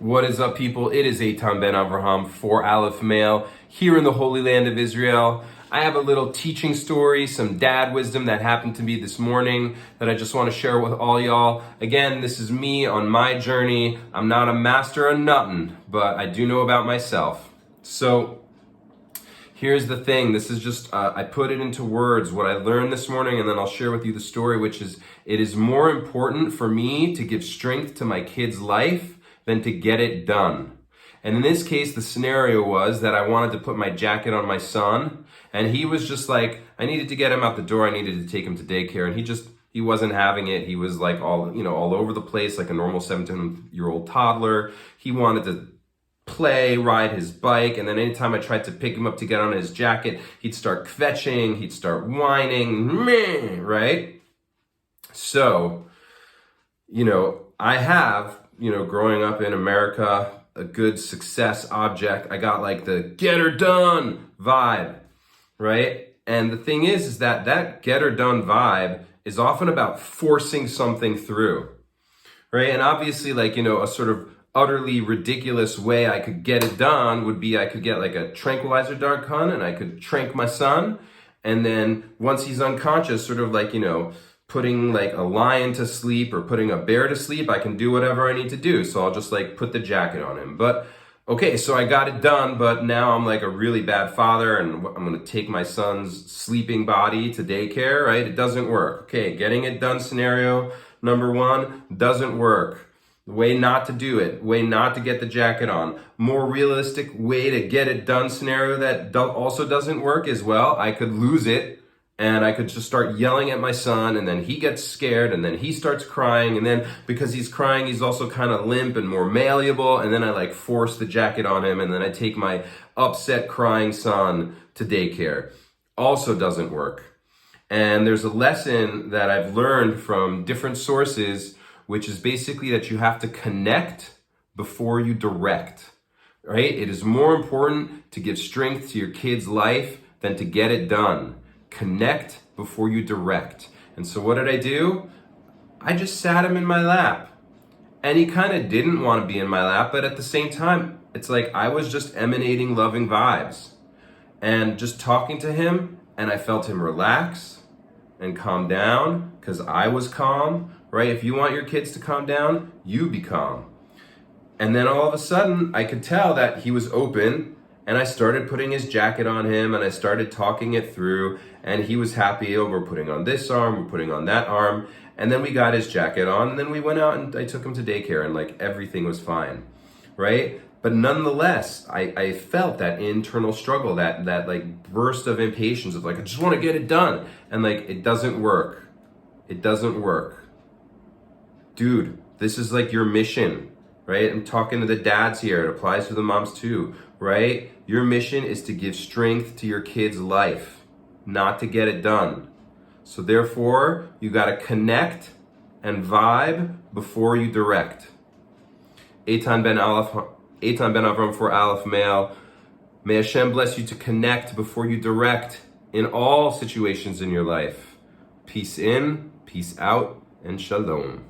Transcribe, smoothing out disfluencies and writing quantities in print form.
What is up, people? It is Eitan Ben Avraham for Aleph Male here in the Holy Land of Israel. I have a little teaching story, some dad wisdom that happened to me this morning that I just want to share with all y'all. Again, this is me on my journey. I'm not a master of nothing, but I do know about myself. So here's the thing. This is just, I put it into words, what I learned this morning, and then I'll share with you the story, which is, it is more important for me to give strength to my kid's life than to get it done. And in this case, the scenario was that I wanted to put my jacket on my son, and he was just like, I needed to get him out the door, I needed to take him to daycare, and he wasn't having it. He was like all over the place, like a normal 17-year-old toddler. He wanted to play, ride his bike, and then anytime I tried to pick him up to get on his jacket, he'd start kvetching, he'd start whining, meh, right? So, I have, growing up in America, a good success object. I got like the get her done vibe, right? And the thing is that get her done vibe is often about forcing something through, right? And obviously, a sort of utterly ridiculous way I could get it done would be I could get like a tranquilizer dart gun and I could trank my son. And then once he's unconscious, sort of putting like a lion to sleep or putting a bear to sleep, I can do whatever I need to do. So I'll just put the jacket on him. But okay, so I got it done, but now I'm like a really bad father and I'm gonna take my son's sleeping body to daycare, right? It doesn't work. Okay, getting it done scenario number one doesn't work. The way not to do it, way not to get the jacket on. More realistic way to get it done scenario that also doesn't work is, well, I could lose it and I could just start yelling at my son, and then he gets scared, and then he starts crying, and then because he's crying, he's also kind of limp and more malleable, and then I force the jacket on him, and then I take my upset crying son to daycare. Also doesn't work. And there's a lesson that I've learned from different sources, which is basically that you have to connect before you direct, right? It is more important to give strength to your kid's life than to get it done. Connect before you direct. And so what did I do? I just sat him in my lap. And he kind of didn't want to be in my lap, but at the same time, it's like I was just emanating loving vibes. And just talking to him, and I felt him relax and calm down because I was calm, right? If you want your kids to calm down, you be calm. And then all of a sudden, I could tell that he was open, and I started putting his jacket on him, and I started talking it through, and he was happy. Oh, we're putting on this arm, we're putting on that arm, and then we got his jacket on, and then we went out and I took him to daycare, and everything was fine, right? But nonetheless, I felt that internal struggle, that burst of impatience of I just want to get it done, and it doesn't work. It doesn't work. Dude, this is your mission. Right? I'm talking to the dads here. It applies to the moms too, right? Your mission is to give strength to your kid's life, not to get it done. So therefore, you got to connect and vibe before you direct. Eitan Ben Avram for Aleph Male. May Hashem bless you to connect before you direct in all situations in your life. Peace in, peace out, and shalom.